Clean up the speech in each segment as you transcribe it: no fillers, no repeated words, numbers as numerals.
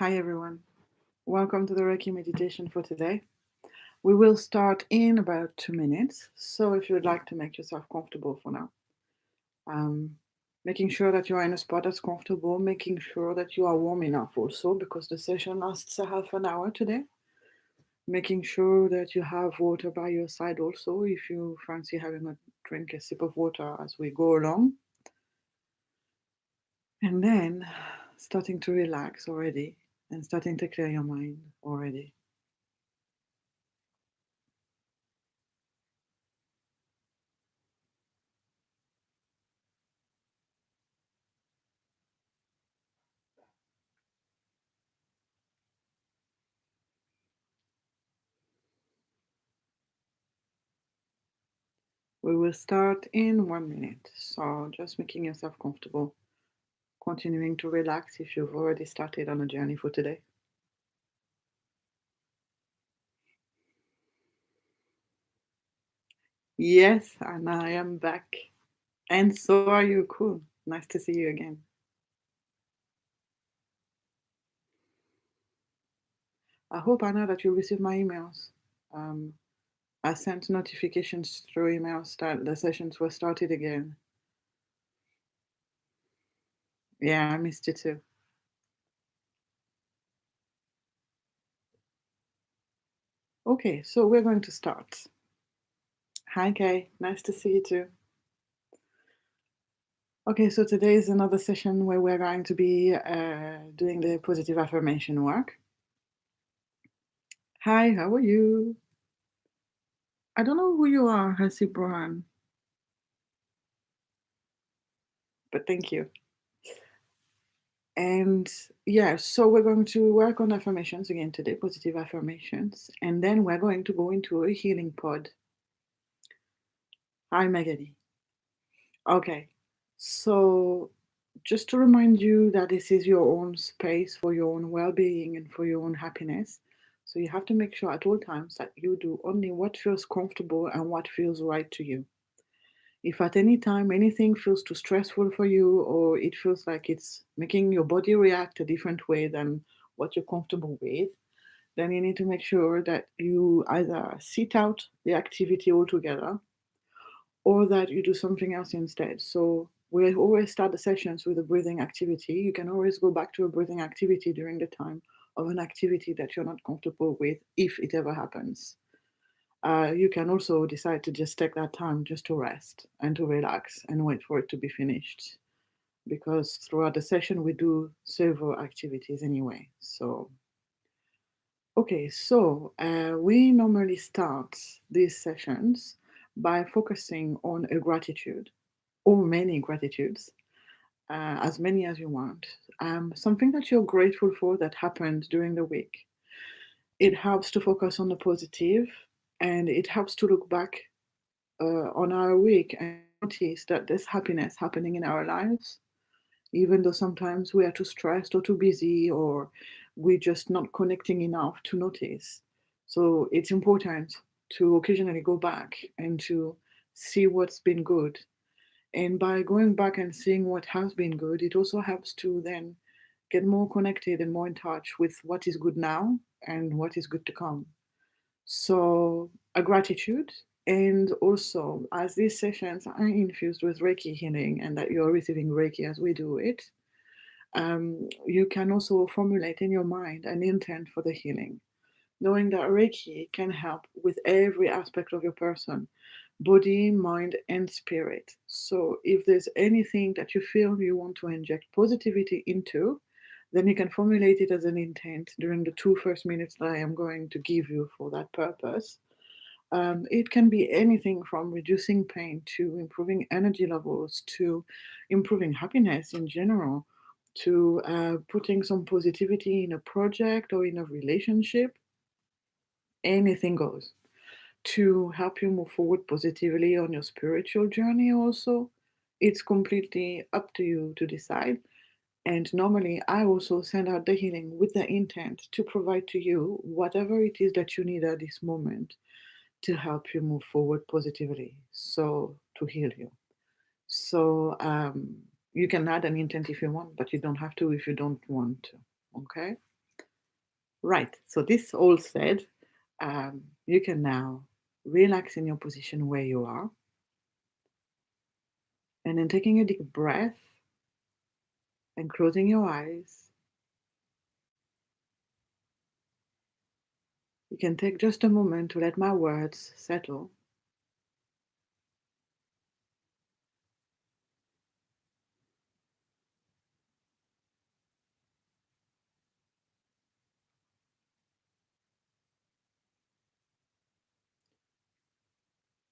Hi everyone. Welcome to the Reiki Meditation for today. We will start in about 2 minutes. So if you would like to make yourself comfortable for now, um, making sure that you are in a spot that's comfortable, making sure that you are warm enough also because the session lasts a half an hour today. Making sure that you have water by your side also if you fancy having a drink, a sip of water as we go along. And then starting to relax already and starting to clear your mind already. We will start in 1 minute. So just making yourself comfortable, continuing to relax if you've already started on a journey for today. Yes, and I am back. And so are you. Cool. Nice to see you again. I hope, Anna, that you received my emails. Um, I sent notifications through emails that the sessions were started again. Yeah, I missed you too. Okay, so we're going to start. Hi, Kay. Nice to see you too. Okay, so today is another session where we're going to be doing the positive affirmation work. Hi, how are you? I don't know who you are, Hasi Brohan, but thank you. And yeah, so we're going to work on affirmations again today, positive affirmations, and then we're going to go into a healing pod. Hi, Magali. Okay, so just to remind you that this is your own space for your own well being and for your own happiness. So you have to make sure at all times that you do only what feels comfortable and what feels right to you. If at any time anything feels too stressful for you or it feels like it's making your body react a different way than what you're comfortable with, then you need to make sure that you either sit out the activity altogether or that you do something else instead. So we always start the sessions with a breathing activity. You can always go back to a breathing activity during the time of an activity that you're not comfortable with if it ever happens. You can also decide to just take that time just to rest and to relax and wait for it to be finished. Because throughout the session, we do several activities anyway. So, okay, so we normally start these sessions by focusing on a gratitude or many gratitudes, as many as you want. Something that you're grateful for that happened during the week. It helps to focus on the positive and it helps to look back on our week and notice that there's happiness happening in our lives, even though sometimes we are too stressed or too busy or we're just not connecting enough to notice. So it's important to occasionally go back and to see what's been good. And by going back and seeing what has been good, it also helps to then get more connected and more in touch with what is good now and what is good to come. So, a gratitude. And also, as these sessions are infused with Reiki healing and that you're receiving Reiki as we do it, you can also formulate in your mind an intent for the healing, knowing that Reiki can help with every aspect of your person, body, mind, and spirit. So, if there's anything that you feel you want to inject positivity into, then you can formulate it as an intent during the 2 first minutes that I am going to give you for that purpose. It can be anything from reducing pain to improving energy levels to improving happiness in general to putting some positivity in a project or in a relationship. Anything goes to help you move forward positively on your spiritual journey, also. It's completely up to you to decide. And normally, I also send out the healing with the intent to provide to you whatever it is that you need at this moment to help you move forward positively. So, to heal you. So, you can add an intent if you want, but you don't have to if you don't want to. Okay? Right. So this all said, you can now relax in your position where you are, and then taking a deep breath and closing your eyes. You can take just a moment to let my words settle.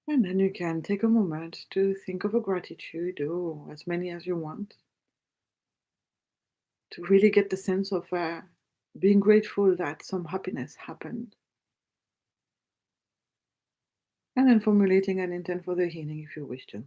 And then you can take a moment to think of a gratitude, or as many as you want, to really get the sense of being grateful that some happiness happened. And then formulating an intent for the healing if you wish to.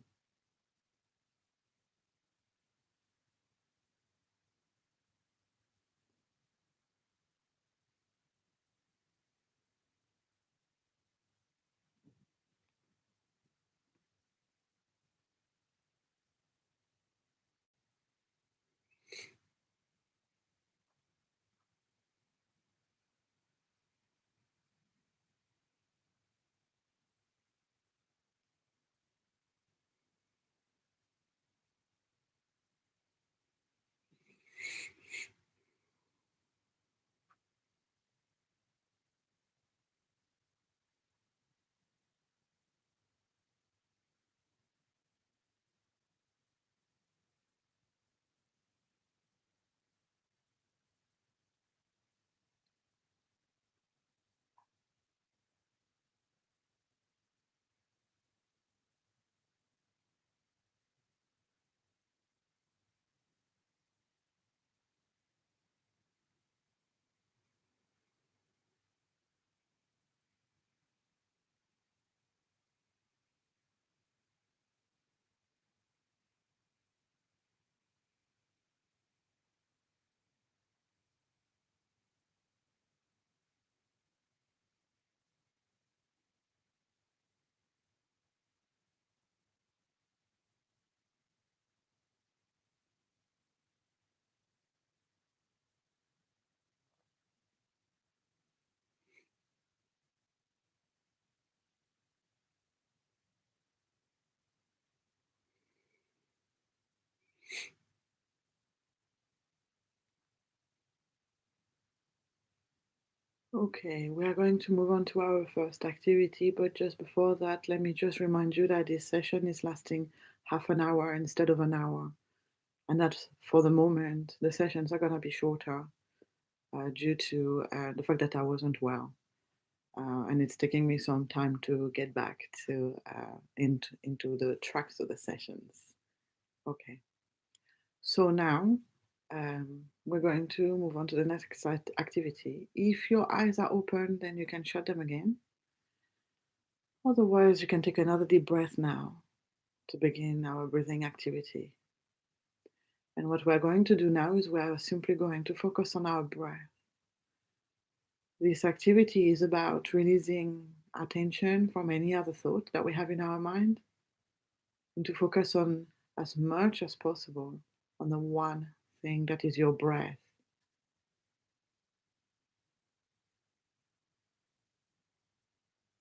Okay, we are going to move on to our first activity, but just before that, let me just remind you that this session is lasting half an hour instead of an hour. And that for the moment, the sessions are going to be shorter due to the fact that I wasn't well. And it's taking me some time to get back to into the tracks of the sessions. Okay, so now we're going to move on to the next activity. If your eyes are open, then you can shut them again. Otherwise, you can take another deep breath now to begin our breathing activity. And what we're going to do now is we're simply going to focus on our breath. This activity is about releasing attention from any other thought that we have in our mind and to focus on as much as possible on the one thing that is your breath.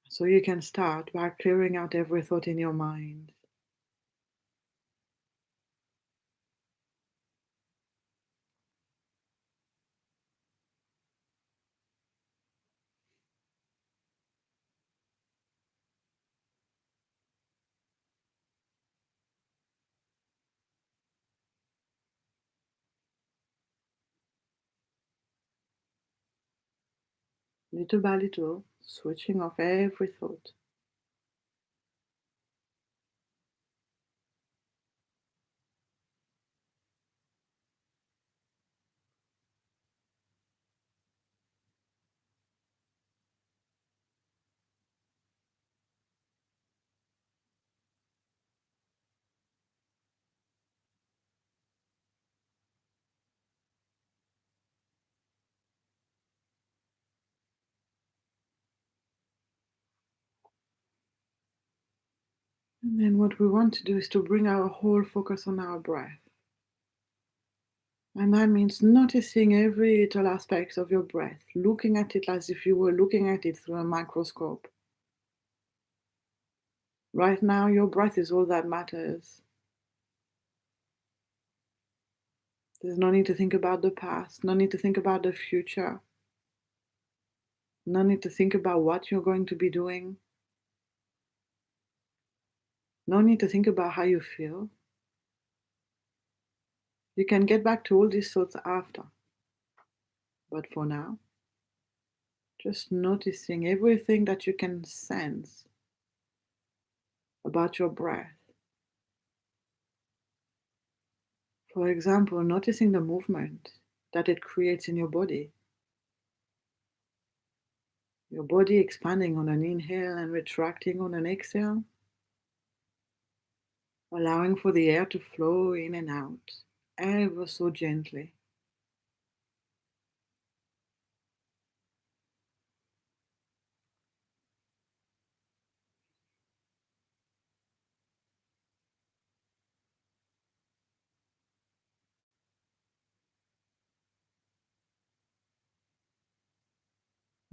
So you can start by clearing out every thought in your mind. Little by little, switching off every thought. And then what we want to do is to bring our whole focus on our breath. And that means noticing every little aspect of your breath, looking at it as if you were looking at it through a microscope. Right now, your breath is all that matters. There's no need to think about the past, no need to think about the future, no need to think about what you're going to be doing, no need to think about how you feel. You can get back to all these thoughts after. But for now, just noticing everything that you can sense about your breath. For example, noticing the movement that it creates in your body. Your body expanding on an inhale and retracting on an exhale, allowing for the air to flow in and out ever so gently.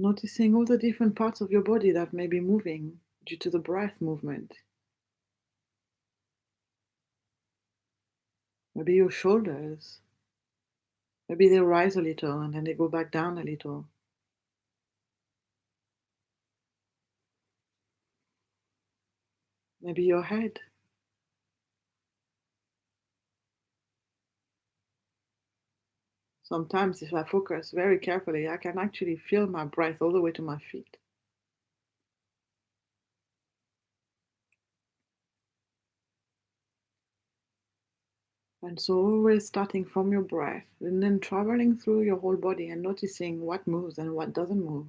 Noticing all the different parts of your body that may be moving due to the breath movement. Maybe your shoulders. Maybe they rise a little and then they go back down a little. Maybe your head. Sometimes, if I focus very carefully, I can actually feel my breath all the way to my feet. And so, always starting from your breath and then traveling through your whole body and noticing what moves and what doesn't move.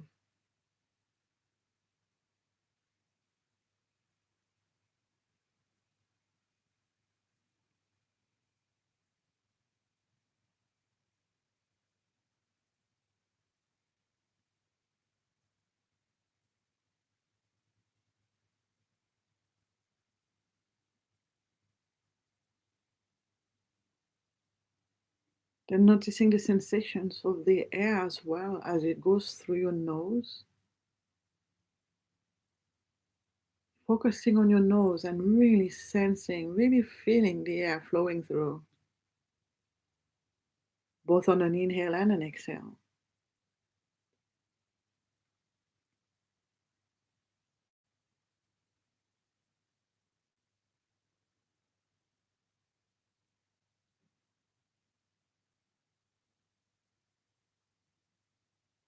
Then noticing the sensations of the air as well as it goes through your nose. Focusing on your nose and really sensing, really feeling the air flowing through, both on an inhale and an exhale.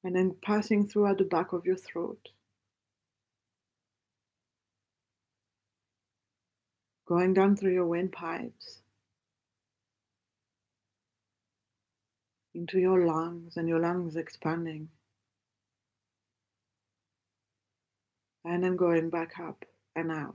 And then passing through at the back of your throat, going down through your windpipes, into your lungs, and your lungs expanding, and then going back up and out.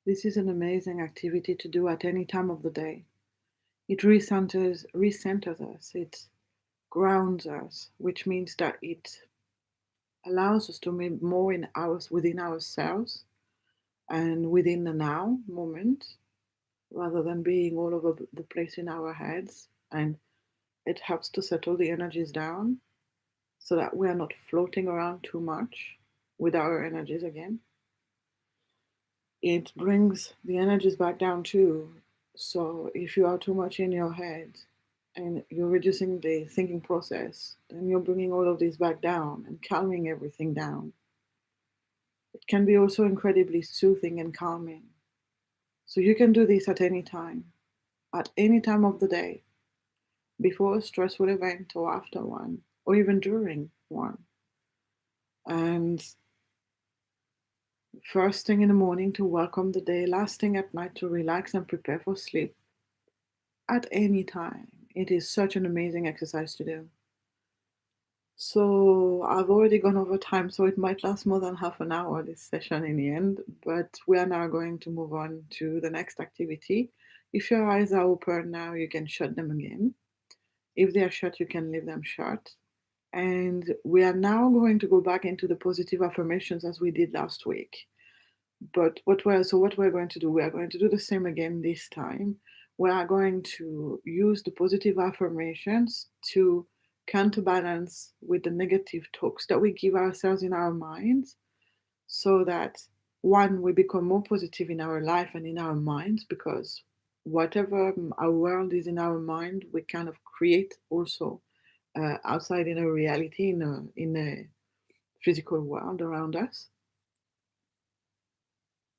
This is an amazing activity to do at any time of the day. It recenters us, it grounds us, which means that it allows us to be more within ourselves and within the now moment rather than being all over the place in our heads. And it helps to settle the energies down so that we are not floating around too much with our energies again. It brings the energies back down too. So if you are too much in your head and you're reducing the thinking process, then you're bringing all of this back down and calming everything down. It can be also incredibly soothing and calming. So you can do this at any time of the day, before a stressful event or after one, or even during one. And first thing in the morning to welcome the day, last thing at night to relax and prepare for sleep at any time. It is such an amazing exercise to do. So I've already gone over time, so it might last more than half an hour, this session in the end, but we are now going to move on to the next activity. If your eyes are open now, you can shut them again. If they are shut, you can leave them shut. And we are now going to go back into the positive affirmations as we did last week. But what we're going to do, we are going to do the same again this time. We are going to use the positive affirmations to counterbalance with the negative talks that we give ourselves in our minds, so that one, we become more positive in our life and in our minds, because whatever our world is in our mind, we kind of create also outside in a reality, in a physical world around us.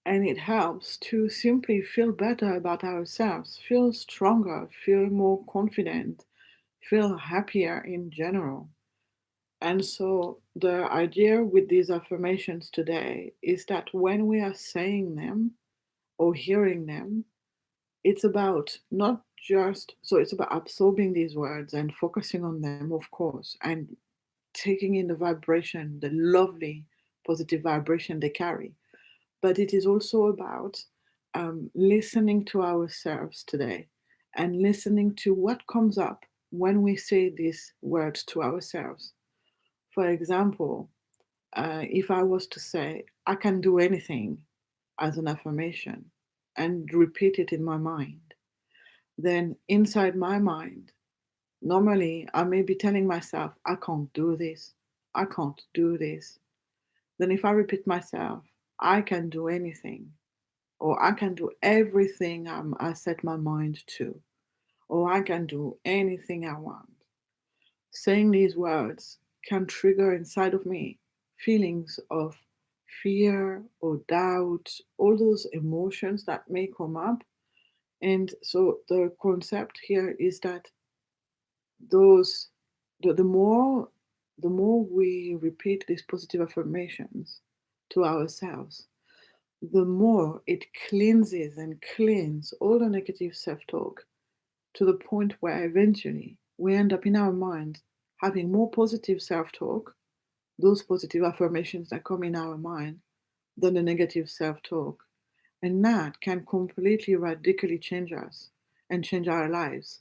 And it helps to simply feel better about ourselves, feel stronger, feel more confident, feel happier in general. And so, the idea with these affirmations today is that when we are saying them or hearing them, it's about not just, so it's about absorbing these words and focusing on them, of course, and taking in the vibration, the lovely positive vibration they carry. But it is also about listening to ourselves today and listening to what comes up when we say these words to ourselves. For example, if I was to say, I can do anything as an affirmation and repeat it in my mind, then inside my mind, normally I may be telling myself, I can't do this, I can't do this. Then if I repeat myself, I can do anything, or I can do everything I set my mind to, or I can do anything I want. Saying these words can trigger inside of me feelings of fear or doubt, all those emotions that may come up. And so the concept here is that those the more we repeat these positive affirmations to ourselves, the more it cleanses and cleans all the negative self-talk, to the point where eventually we end up in our mind having more positive self-talk, those positive affirmations that come in our mind, than the negative self-talk. And that can completely radically change us and change our lives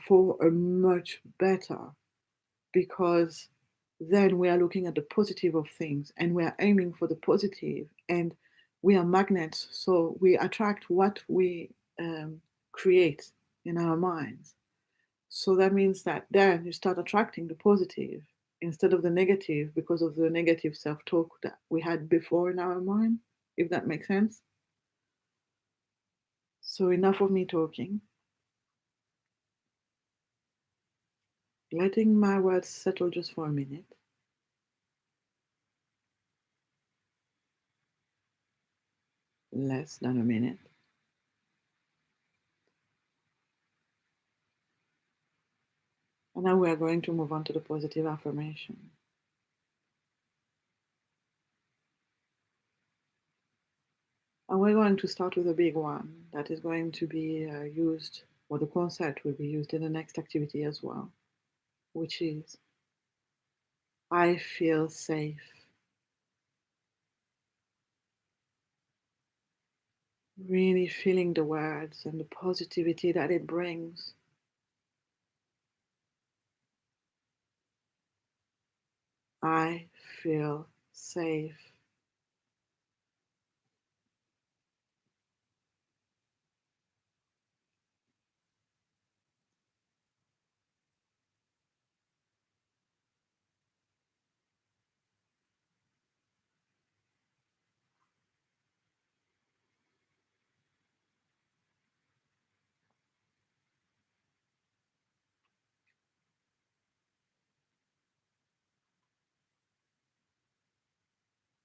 for a much better, because then we are looking at the positive of things and we are aiming for the positive, and we are magnets, so we attract what we create in our minds. So that means that then you start attracting the positive instead of the negative, because of the negative self-talk that we had before in our mind, if that makes sense. So enough of me talking, letting my words settle just for a minute. Less than a minute. And now we are going to move on to the positive affirmation. And we're going to start with a big one that is going to be used, or the concept will be used in the next activity as well, which is, I feel safe. Really feeling the words and the positivity that it brings. I feel safe.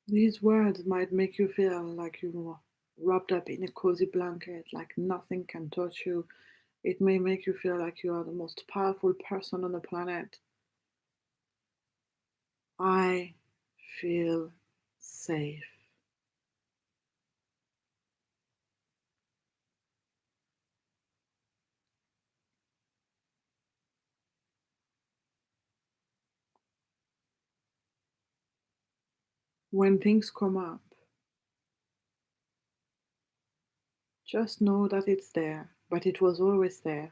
These words might make you feel like you're wrapped up in a cozy blanket, like nothing can touch you. It may make you feel like you are the most powerful person on the planet. I feel safe. When things come up, just know that it's there, but it was always there.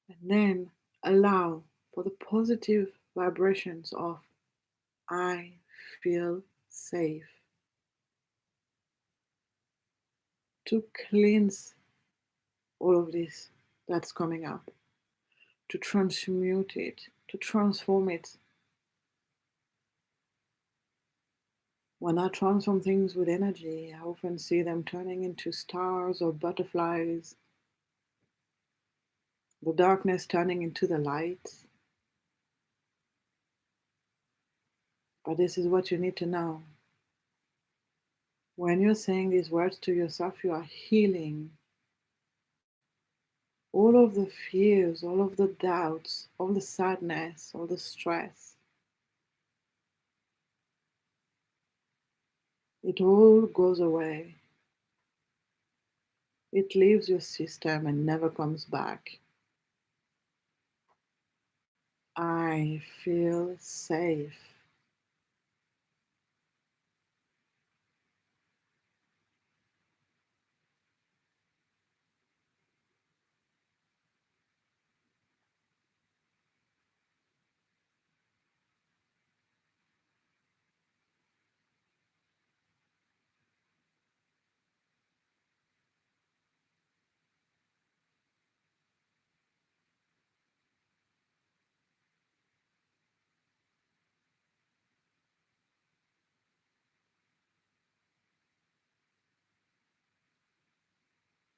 And then allow for the positive vibrations of I feel safe to cleanse all of this that's coming up, to transmute it, to transform it. When I transform things with energy, I often see them turning into stars or butterflies, the darkness turning into the light. But this is what you need to know. When you're saying these words to yourself, you are healing all of the fears, all of the doubts, all the sadness, all the stress. It all goes away. It leaves your system and never comes back. I feel safe.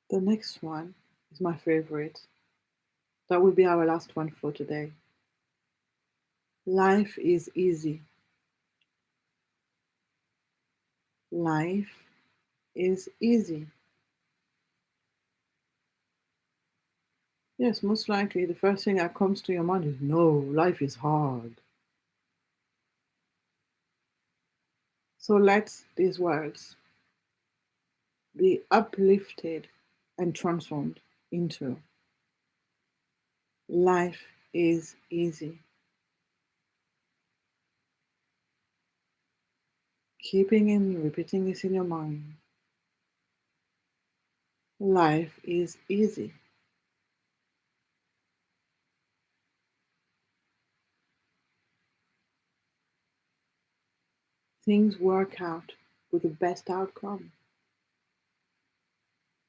The next one is my favorite. That will be our last one for today. Life is easy. Life is easy. Yes, most likely the first thing that comes to your mind is no, life is hard. So let these words be uplifted and transformed into life is easy. Keeping and repeating this in your mind. Life is easy. Things work out with the best outcome.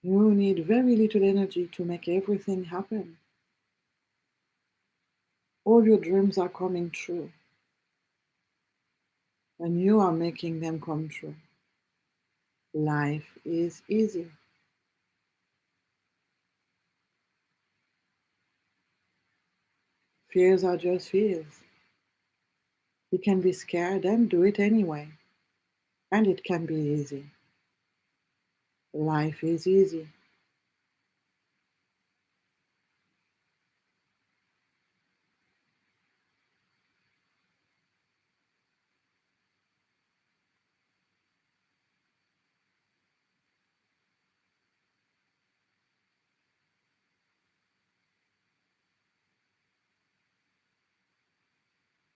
You need very little energy to make everything happen. All your dreams are coming true, and you are making them come true. Life is easy. Fears are just fears. You can be scared and do it anyway, and it can be easy. Life is easy.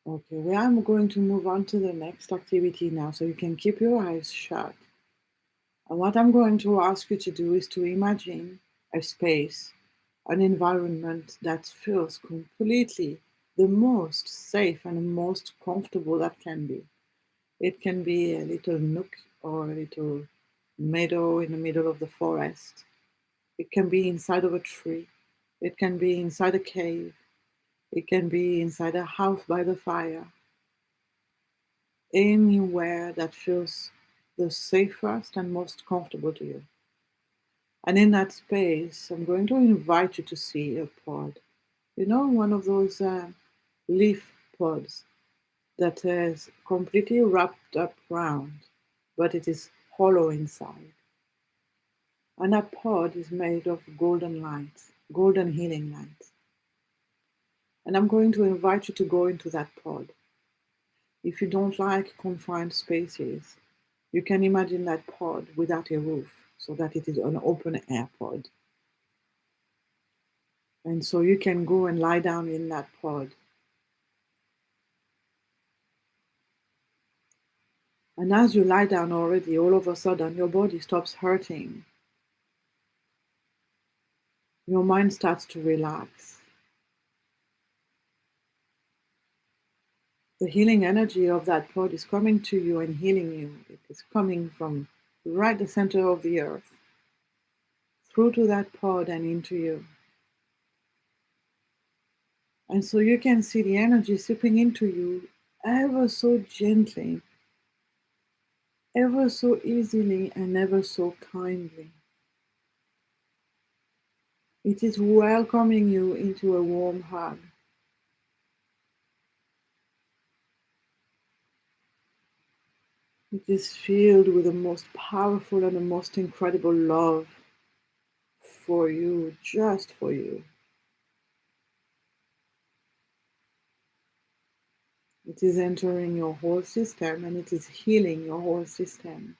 Okay, we are going to move on to the next activity now, so you can keep your eyes shut. And what I'm going to ask you to do is to imagine a space, an environment that feels completely the most safe and the most comfortable that can be. It can be a little nook or a little meadow in the middle of the forest. It can be inside of a tree. It can be inside a cave. It can be inside a house by the fire. Anywhere that feels the safest and most comfortable to you. And in that space, I'm going to invite you to see a pod. You know, one of those leaf pods that is completely wrapped up round, but it is hollow inside. And that pod is made of golden light, golden healing light. And I'm going to invite you to go into that pod. If you don't like confined spaces, you can imagine that pod without a roof, so that it is an open air pod. And so you can go and lie down in that pod. And as you lie down already, all of a sudden your body stops hurting. Your mind starts to relax. The healing energy of that pod is coming to you and healing you. It is coming from right the center of the earth, through to that pod and into you. And so you can see the energy sipping into you ever so gently, ever so easily, and ever so kindly. It is welcoming you into a warm hug. It is filled with the most powerful and the most incredible love for you, just for you. It is entering your whole system and it is healing your whole system.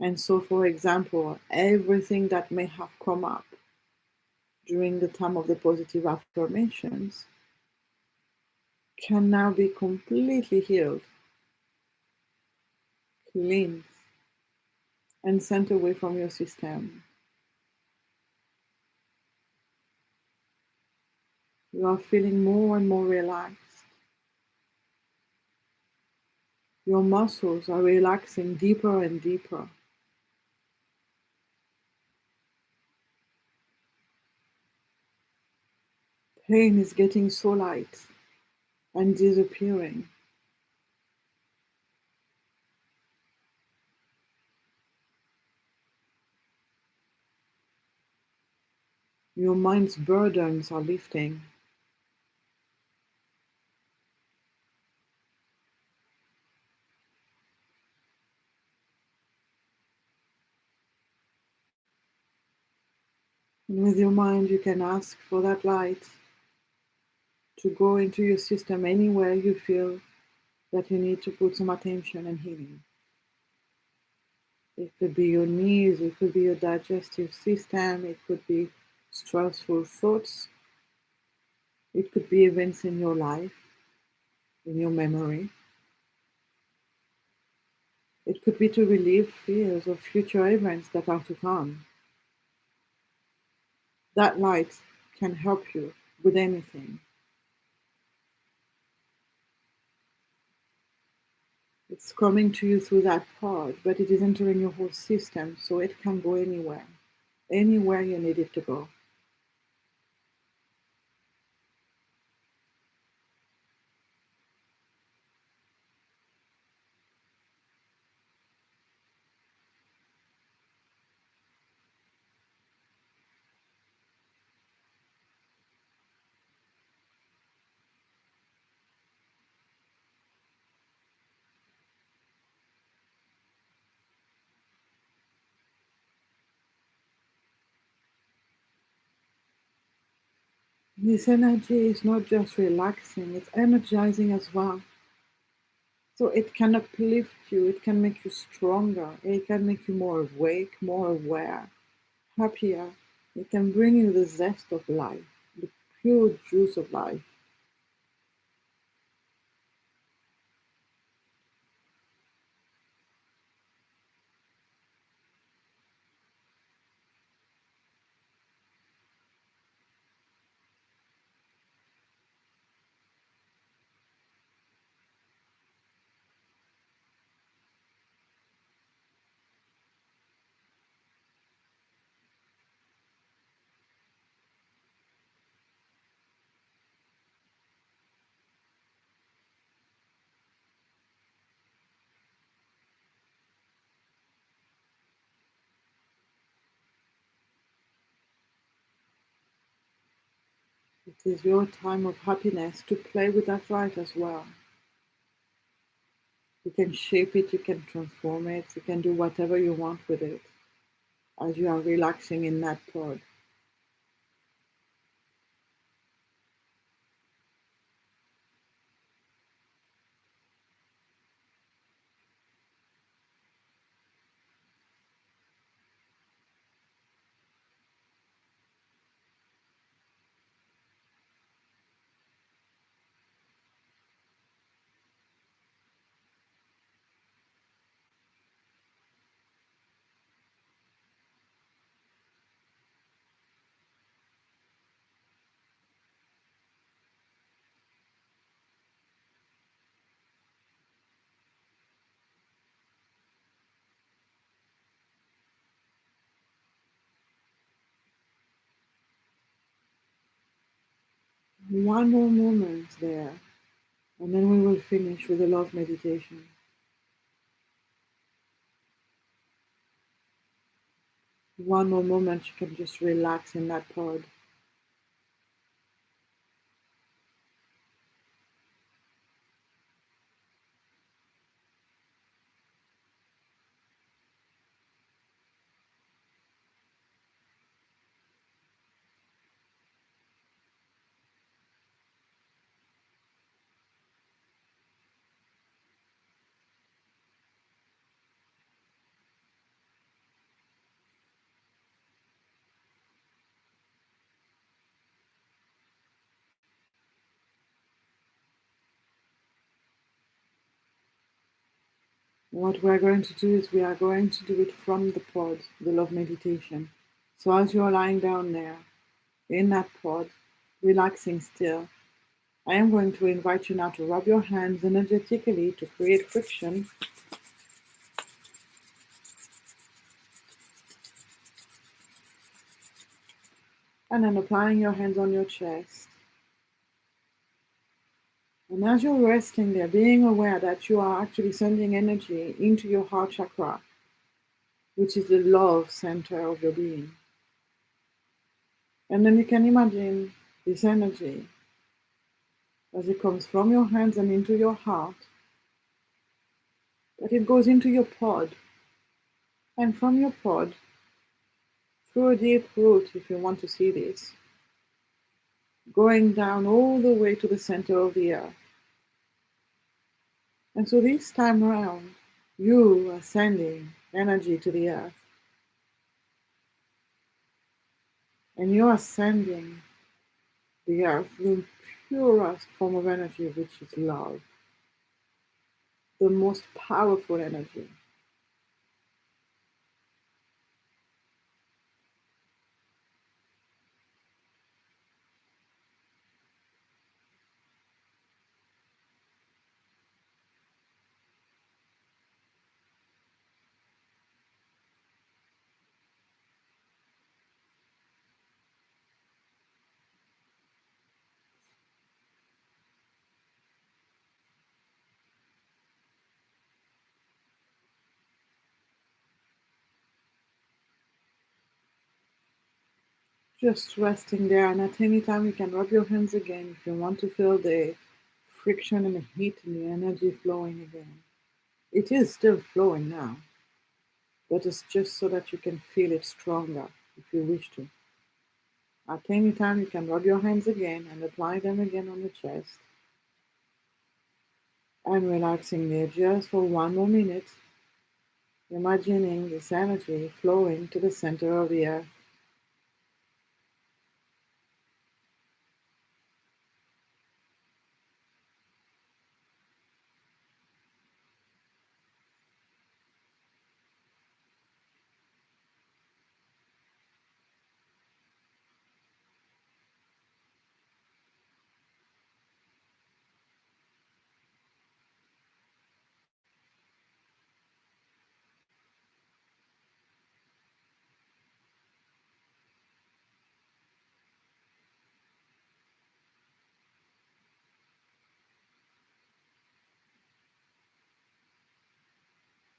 And so, for example, everything that may have come up during the time of the positive affirmations can now be completely healed, cleansed, and sent away from your system. You are feeling more and more relaxed. Your muscles are relaxing deeper and deeper. Pain is getting so light and disappearing. Your mind's burdens are lifting. And with your mind, you can ask for that light to go into your system anywhere you feel that you need to put some attention and healing. It could be your knees, it could be your digestive system, it could be stressful thoughts, it could be events in your life, in your memory. It could be to relieve fears of future events that are to come. That light can help you with anything. It's coming to you through that pod, but it is entering your whole system, so it can go anywhere, anywhere you need it to go. This energy is not just relaxing, it's energizing as well. So it can uplift you, it can make you stronger, it can make you more awake, more aware, happier. It can bring you the zest of life, the pure juice of life. It is your time of happiness to play with that light as well. You can shape it, you can transform it, you can do whatever you want with it as you are relaxing in that pod. One more moment there, and then we will finish with a love meditation. One more moment, you can just relax in that pod. What we're going to do is we are going to do it from the pod, the love meditation. So as you're lying down there in that pod, relaxing still, I am going to invite you now to rub your hands energetically to create friction, and then applying your hands on your chest. And as you're resting there, being aware that you are actually sending energy into your heart chakra, which is the love center of your being. And then you can imagine this energy as it comes from your hands and into your heart, that it goes into your pod, and from your pod, through a deep root, if you want to see this, going down all the way to the center of the earth. And so this time around, you are sending energy to the earth, and you are sending the earth the purest form of energy, which is love, the most powerful energy. Just resting there, and at any time you can rub your hands again if you want to feel the friction and the heat and the energy flowing again. It is still flowing now, but it's just so that you can feel it stronger if you wish to. At any time you can rub your hands again and apply them again on the chest, and relaxing there just for one more minute, imagining this energy flowing to the center of the earth.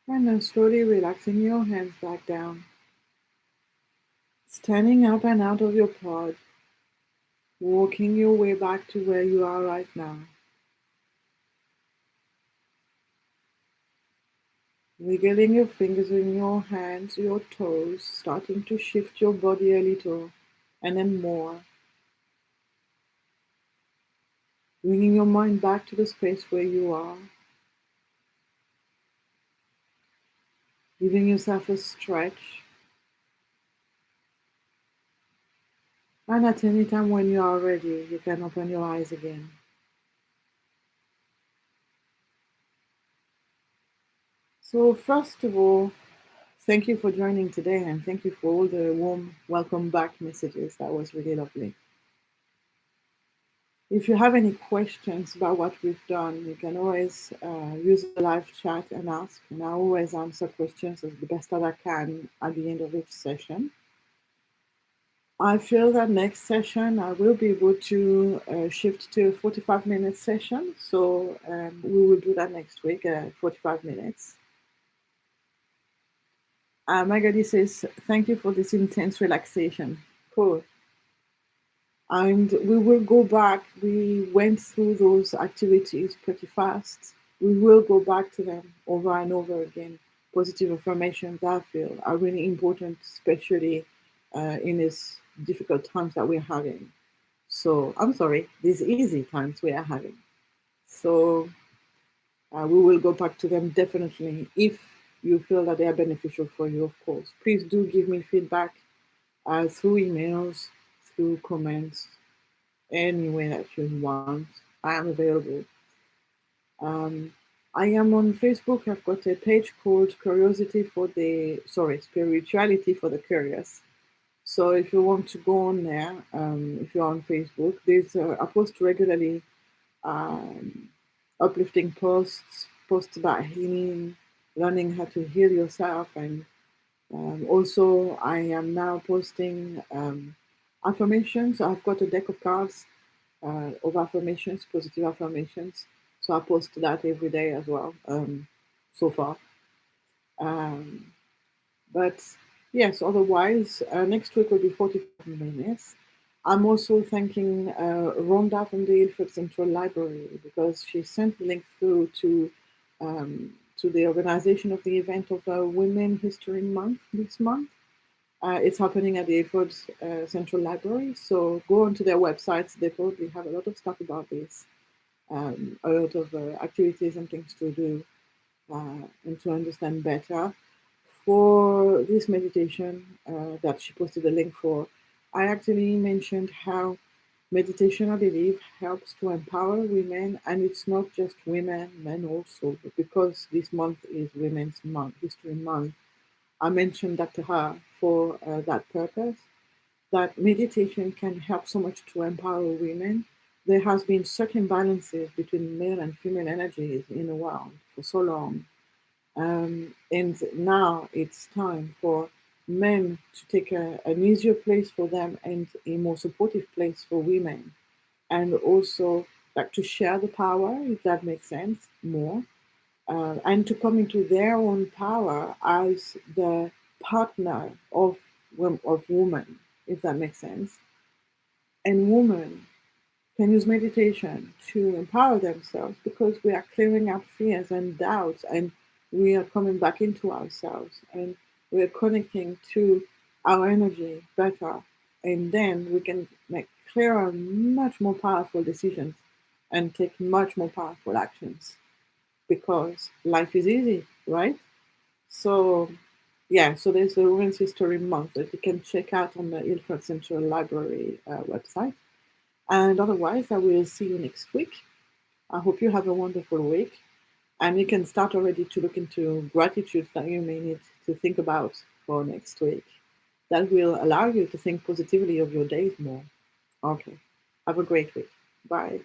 And then slowly relaxing your hands back down, standing up and out of your pod, walking your way back to where you are right now. Wiggling your fingers in your hands, your toes, starting to shift your body a little, and then more. Bringing your mind back to the space where you are. Giving yourself a stretch. And at any time when you are ready, you can open your eyes again. So first of all, thank you for joining today, and thank you for all the warm welcome back messages. That was really lovely. If you have any questions about what we've done, you can always use the live chat and ask. And I always answer questions as the best that I can at the end of each session. I feel that next session I will be able to shift to a 45-minute session. So we will do that next week, 45 minutes. Magali says, thank you for this intense relaxation. Cool. And we will go back. We went through those activities pretty fast. We will go back to them over and over again. Positive affirmations, I feel, are really important, especially in these difficult times that we're having. So, I'm sorry, these easy times we are having. So, we will go back to them definitely if you feel that they are beneficial for you, of course. Please do give me feedback through emails, through comments, any way that you want. I am available. Um, I am on Facebook. I've got a page called Spirituality for the Curious. So if you want to go on there, if you're on Facebook, I post regularly um, uplifting posts about healing, learning how to heal yourself, and also I am now posting affirmations. I've got a deck of cards of affirmations, positive affirmations. So I post that every day as well, so far. Um, but yes, otherwise, next week will be 45 minutes. I'm also thanking Rhonda from the Ilford Central Library because she sent the link through to the organization of the event of Women History Month this month. It's happening at the Ilford Central Library. So go onto their websites. They probably have a lot of stuff about this, a lot of activities and things to do and to understand better. For this meditation that she posted a link for, I actually mentioned how meditation, I believe, helps to empower women, and it's not just women, men also, but because this month is Women's Month, History Month, I mentioned that to her for that purpose, that meditation can help so much to empower women. There has been such imbalances between male and female energies in the world for so long. And now it's time for men to take an easier place for them and a more supportive place for women. And also like to share the power, if that makes sense, more. And to come into their own power as the partner of woman, if that makes sense. And women can use meditation to empower themselves because we are clearing up fears and doubts and we are coming back into ourselves and we're connecting to our energy better. And then we can make clearer, much more powerful decisions and take much more powerful actions because life is easy, right? So, yeah, so there's the Women's History Month that you can check out on the Ilford Central Library website. And otherwise, I will see you next week. I hope you have a wonderful week. And you can start already to look into gratitude that you may need to think about for next week. That will allow you to think positively of your days more. Okay. Have a great week. Bye.